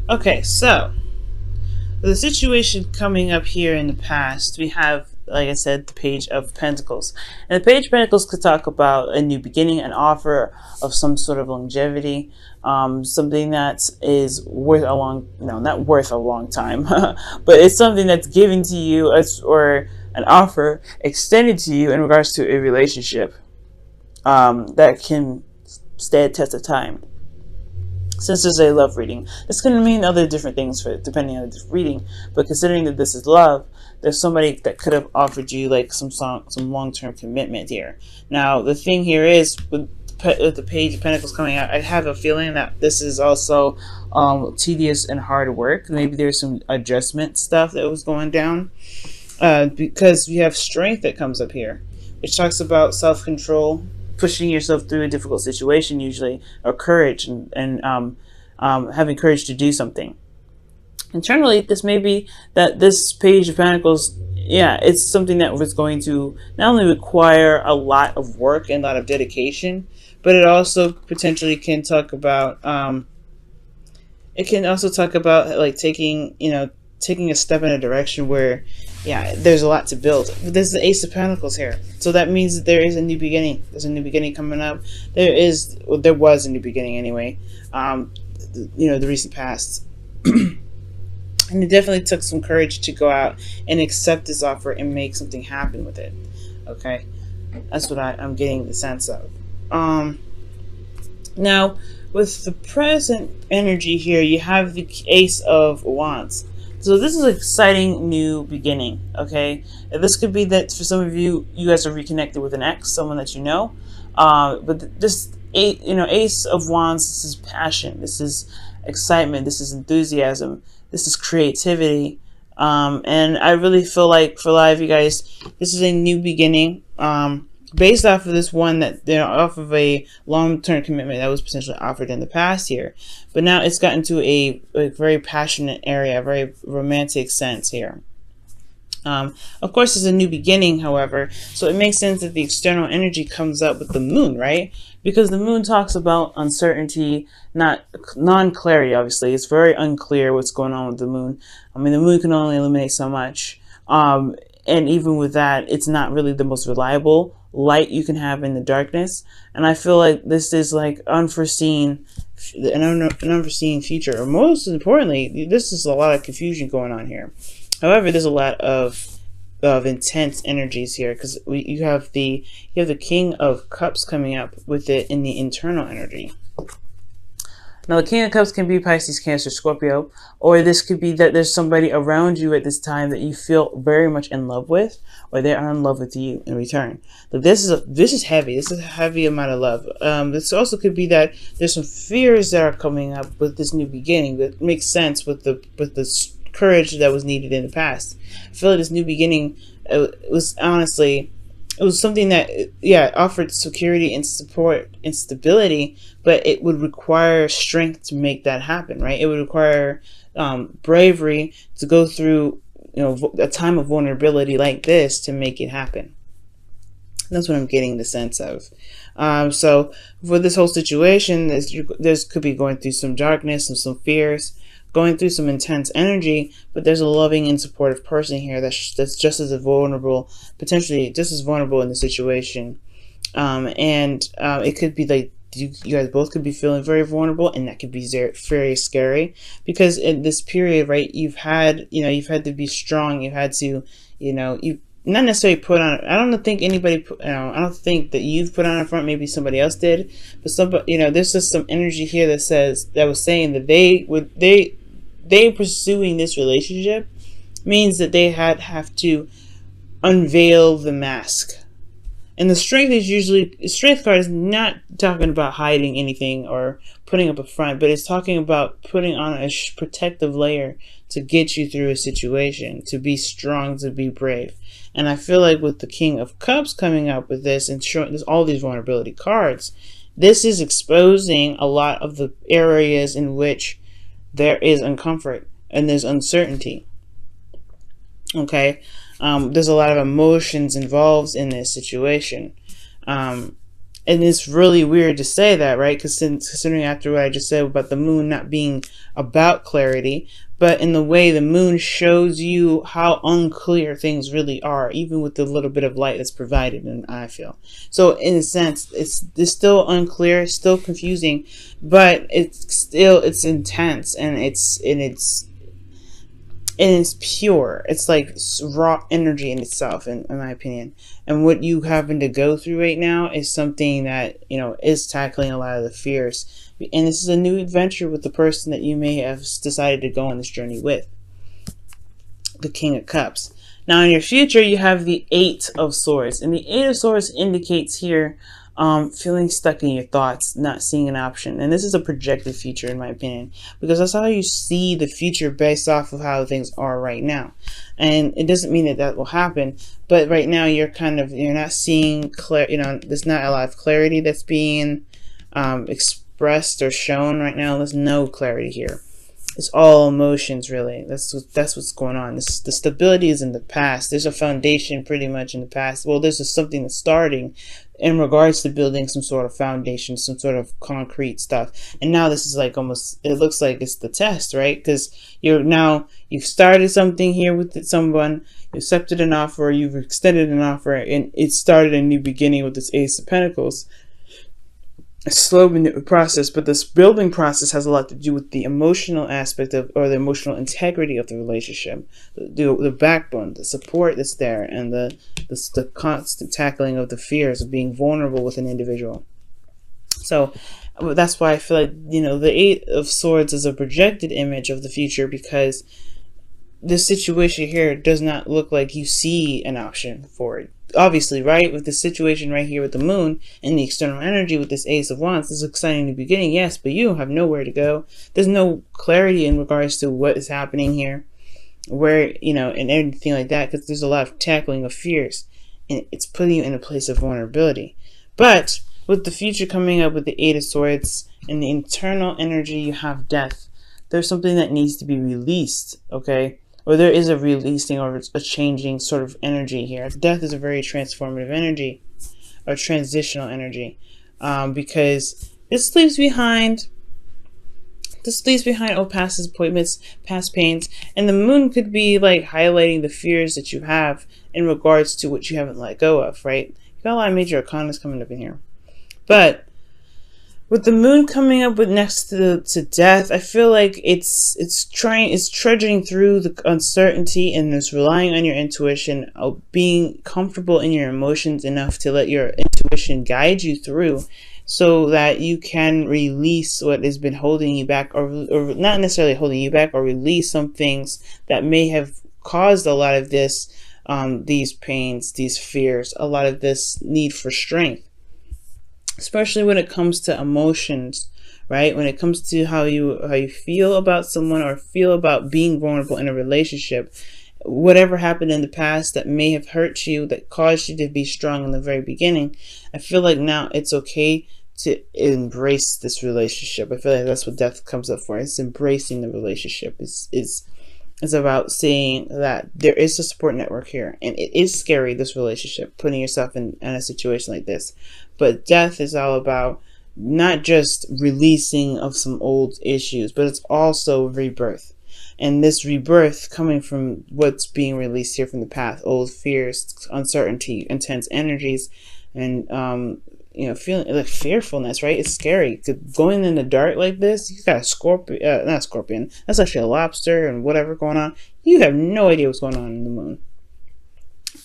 Okay, so the situation coming up here in the past, we have, like I said, the Page of Pentacles. And the Page of Pentacles could talk about a new beginning, an offer of some sort of longevity, something that is worth a long, no, not worth a long time, but it's something that's given to you as, or an offer extended to you in regards to a relationship that can stand the test of time. Since this is a love reading, this can mean other different things for depending on the reading. But considering that this is love, there's somebody that could have offered you like some long-term commitment here. Now the thing here is with the Page of Pentacles coming out, I have a feeling that this is also tedious and hard work. Maybe there's some adjustment stuff that was going down because we have Strength that comes up here, which talks about self-control, pushing yourself through a difficult situation usually, or courage, and having courage to do something. Internally, this may be that this Page of Pentacles, yeah, it's something that was going to not only require a lot of work and a lot of dedication, but it also potentially can talk about, it can also talk about like taking a step in a direction where, yeah, there's a lot to build. But there's the Ace of Pentacles here, so that means that there is a new beginning. There's a new beginning coming up. There was a new beginning anyway. The recent past, and it definitely took some courage to go out and accept this offer and make something happen with it. Okay, that's what I'm getting the sense of. Now, with the present energy here, you have the Ace of Wands. So this is an exciting new beginning, okay? This could be that for some of you, you guys are reconnected with an ex, someone that you know. But this, Ace of Wands, this is passion, this is excitement, this is enthusiasm, this is creativity. And I really feel like for a lot of you guys, this is a new beginning. Based off of this one that off of a long-term commitment that was potentially offered in the past here, but now it's gotten to a very passionate area, a very romantic sense here. Of course, it's a new beginning, however, so it makes sense that the external energy comes up with the moon, right? Because the moon talks about uncertainty, not non-clarity. Obviously, it's very unclear what's going on with the moon. I mean, the moon can only illuminate so much, and even with that, it's not really the most reliable light you can have in the darkness. And I feel like this is like an unforeseen future, or most importantly, this is a lot of confusion going on here. However, there's a lot of intense energies here, because you have the King of Cups coming up with it in the internal energy. Now, the King of Cups can be Pisces, Cancer, Scorpio, or this could be that there's somebody around you at this time that you feel very much in love with, or they are in love with you in return. But this is heavy. This is a heavy amount of love. This also could be that there's some fears that are coming up with this new beginning that makes sense with the courage that was needed in the past. I feel like this new beginning, it was something that, yeah, offered security and support and stability, but it would require strength to make that happen, right? It would require bravery to go through, a time of vulnerability like this to make it happen. That's what I'm getting the sense of. So for this whole situation, there's could be going through some darkness and some fears, going through some intense energy, but there's a loving and supportive person here that's just as vulnerable, potentially just as vulnerable in the situation. It could be like you guys both could be feeling very vulnerable, and that could be very scary, because in this period, right, you've had to be strong. You've had to, you not necessarily put on. I don't think anybody. I don't think that you've put on a front. Maybe somebody else did, but somebody. There's just some energy here that was saying that they pursuing this relationship means that they have to unveil the mask. And the strength card is not talking about hiding anything or putting up a front, but it's talking about putting on a protective layer to get you through a situation, to be strong, to be brave. And I feel like with the King of Cups coming up with this and showing there's all these vulnerability cards, this is exposing a lot of the areas in which there is uncomfort and there's uncertainty. Okay. There's a lot of emotions involved in this situation. And it's really weird to say that, right? Because considering after what I just said about the moon not being about clarity, but in the way the moon shows you how unclear things really are, even with the little bit of light that's provided, and I feel. So in a sense, it's still unclear, still confusing, but it's intense, and it's pure. It's like raw energy in itself, in my opinion. And what you happen to go through right now is something that, is tackling a lot of the fears. And this is a new adventure with the person that you may have decided to go on this journey with, the King of Cups. Now in your future, you have the Eight of Swords. And the Eight of Swords indicates here feeling stuck in your thoughts, not seeing an option. And this is a projected future, in my opinion, because that's how you see the future based off of how things are right now. And it doesn't mean that that will happen, but right now you're not seeing there's not a lot of clarity that's being expressed or shown right now. There's no clarity here. It's all emotions, really. That's what's going on. The stability is in the past. There's a foundation pretty much in the past. Well, there's just something that's starting in regards to building some sort of foundation, some sort of concrete stuff. And now this is like almost, it looks like it's the test, right? Because you've started something here with someone, you accepted an offer, you've extended an offer, and it started a new beginning with this Ace of Pentacles. A slow process, but this building process has a lot to do with the emotional aspect of, or the emotional integrity of the relationship, the backbone, the support that's there, and the constant tackling of the fears of being vulnerable with an individual. So that's why I feel like, the Eight of Swords is a projected image of the future, because this situation here does not look like you see an option for it. Obviously, right, with the situation right here with the moon and the external energy with this Ace of Wands, this is an exciting new beginning, yes, but you have nowhere to go. There's no clarity in regards to what is happening here, where, and everything like that, because there's a lot of tackling of fears, and it's putting you in a place of vulnerability. But with the future coming up with the Eight of Swords and the internal energy, you have death. There's something that needs to be released, okay? Or there is a releasing or a changing sort of energy here. Death is a very transformative energy, or transitional energy, because this leaves behind old past disappointments, past pains, and the moon could be like highlighting the fears that you have in regards to what you haven't let go of, right? You got a lot of major arcanas coming up in here, but with the moon coming up with next to death, I feel like it's trudging through the uncertainty, and it's relying on your intuition, being comfortable in your emotions enough to let your intuition guide you through, so that you can release what has been holding you back, or not necessarily holding you back, or release some things that may have caused a lot of this, these pains, these fears, a lot of this need for strength. Especially when it comes to emotions, right? When it comes to how you feel about someone, or feel about being vulnerable in a relationship, whatever happened in the past that may have hurt you, that caused you to be strong in the very beginning, I feel like now it's okay to embrace this relationship. I feel like that's what death comes up for. It's embracing the relationship. It's about seeing that there is a support network here, and it is scary, this relationship, putting yourself in a situation like this. But death is all about not just releasing of some old issues, but it's also rebirth. And this rebirth coming from what's being released here from the past, old fears, uncertainty, intense energies, and feeling like fearfulness, right? It's scary. Going in the dark like this, you got a scorpion, not a scorpion, that's actually a lobster and whatever going on. You have no idea what's going on in the moon.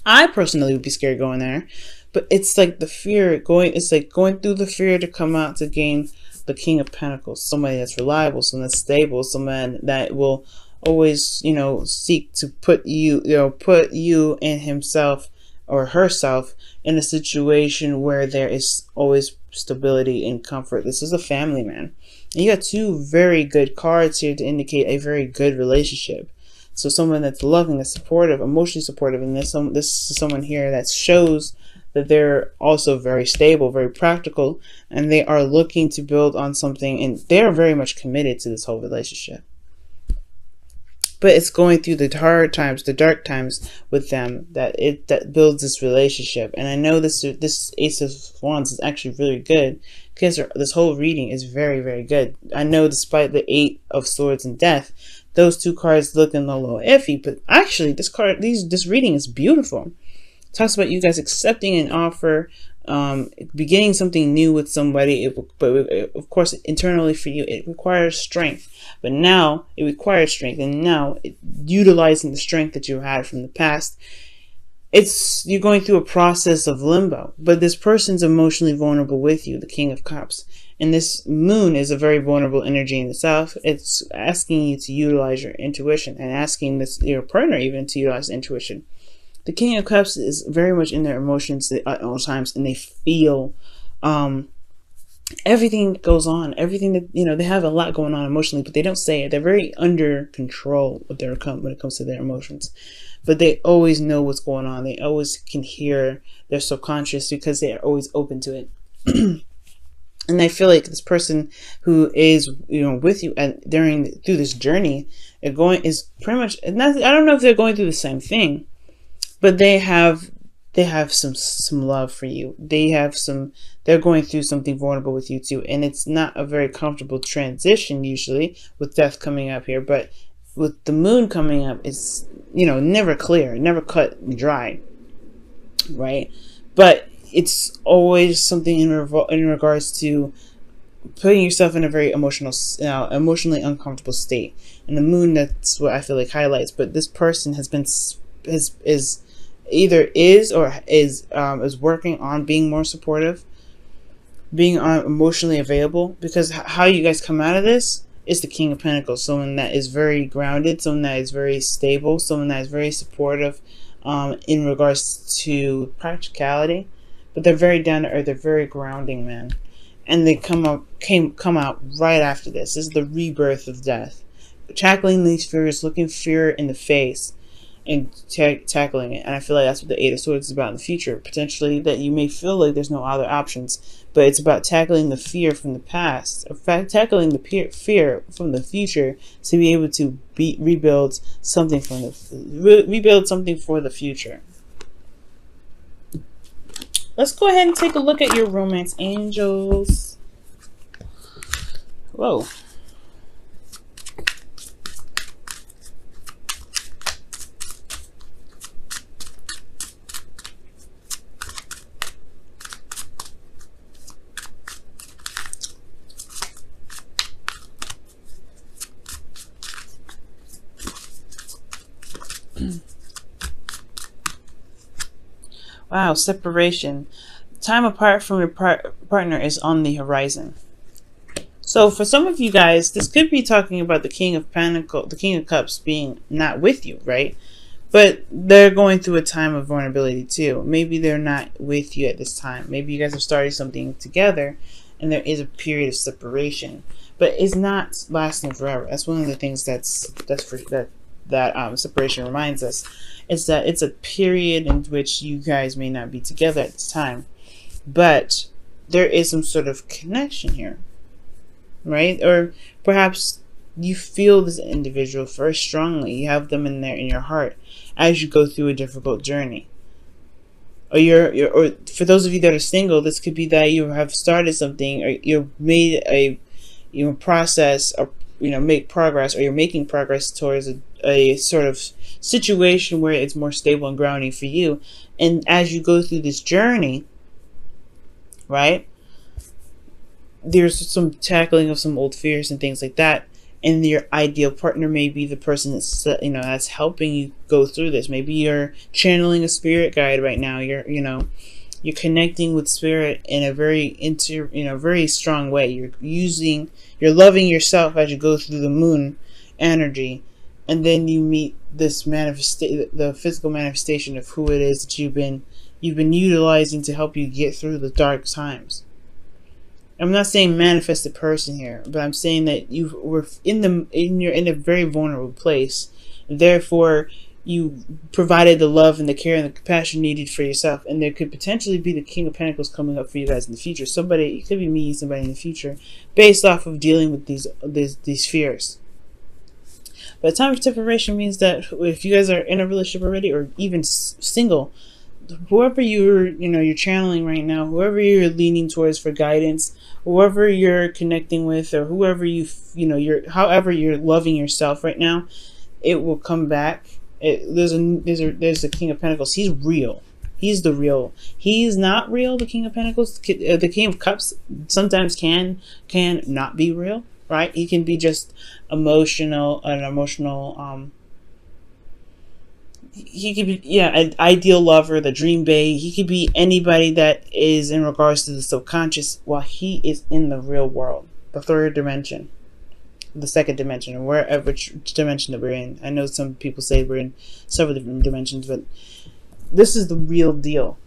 I personally would be scared going there, but it's like the fear it's like going through the fear to come out to gain the King of Pentacles, somebody that's reliable, someone that's stable, someone that will always, seek to put you and himself or herself in a situation where there is always stability and comfort. This is a family man. And you got two very good cards here to indicate a very good relationship. So someone that's loving, that's supportive, emotionally supportive, and this is someone here that shows that they're also very stable, very practical, and they are looking to build on something, and they're very much committed to this whole relationship. but it's going through the hard times, the dark times with them that builds this relationship. And I know this Ace of Wands is actually really good because this whole reading is very, very good. I know despite the Eight of Swords and Death, those two cards looking a little iffy, but actually this reading is beautiful. It talks about you guys accepting an offer, beginning something new with somebody. Of course, internally for you, it requires strength. But now it requires strength, and now utilizing the strength that you had from the past, you're going through a process of limbo. But this person's emotionally vulnerable with you, the King of Cups, and this moon is a very vulnerable energy in itself. It's asking you to utilize your intuition, and asking your partner even to utilize intuition. The King of Cups is very much in their emotions at all times, and they feel everything that goes on, everything that, they have a lot going on emotionally, but they don't say it. They're very under control when it comes to their emotions, but they always know what's going on. They always can hear their subconscious because they are always open to it. And I feel like this person who is, with you through this journey, is pretty much, I don't know if they're going through the same thing, but they have some love for you. They're going through something vulnerable with you too. And it's not a very comfortable transition usually with death coming up here. But with the moon coming up, it's, never clear, never cut and dry, right? But it's always something in regards to putting yourself in a very emotionally uncomfortable state. And the moon, that's what I feel like highlights. But this person is working on being more supportive, being emotionally available, because how you guys come out of this is the King of Pentacles, someone that is very grounded, someone that is very stable, someone that is very supportive in regards to practicality, but they're very down to earth, they're very grounding, man. And they come out right after this. This is the rebirth of death, tackling these fears, looking fear in the face, and tackling it. And I feel like that's what the Eight of Swords is about in the future. Potentially that you may feel like there's no other options, but it's about tackling the fear from the past, in fact, tackling the fear from the future to be able to rebuild something for the future. Let's go ahead and take a look at your romance angels. Whoa. Wow, separation. Time apart from your partner is on the horizon. So for some of you guys, this could be talking about the King of Cups being not with you, right? But they're going through a time of vulnerability too. Maybe they're not with you at this time. Maybe you guys have started something together and there is a period of separation. But it's not lasting forever. That's one of the things that separation reminds us, is that it's a period in which you guys may not be together at this time, but there is some sort of connection here, right? Or perhaps you feel this individual very strongly. You have them in your heart as you go through a difficult journey. Or for those of you that are single, this could be that you have started something, or you've made a process, or make progress, or you're making progress towards a sort of situation where it's more stable and grounding for you. And as you go through this journey, right, there's some tackling of some old fears and things like that. And your ideal partner may be the person that's that's helping you go through this. Maybe you're channeling a spirit guide right now. You're connecting with spirit in a very very strong way. You're loving yourself as you go through the moon energy, and then you meet this the physical manifestation of who it is that you've been utilizing to help you get through the dark times. I'm not saying manifested person here, but I'm saying that you were you're in a very vulnerable place. Therefore, you provided the love and the care and the compassion needed for yourself, and there could potentially be the King of Pentacles coming up for you guys in the future. It could be me, somebody in the future, based off of dealing with these fears. But time of separation means that if you guys are in a relationship already, or even single, whoever you're channeling right now, whoever you're leaning towards for guidance, whoever you're connecting with, or whoever you're however you're loving yourself right now, it will come back. There's the King of Pentacles. He's real. He's the real. He's not real. The King of Pentacles, the King of Cups, sometimes can not be real, right? He can be just emotional, an emotional. He could be, yeah, an ideal lover, the dream babe. He could be anybody that is in regards to the subconscious, while he is in the real world, the third dimension, the second dimension, or wherever dimension that we're in. I know some people say we're in several different dimensions, but this is the real deal.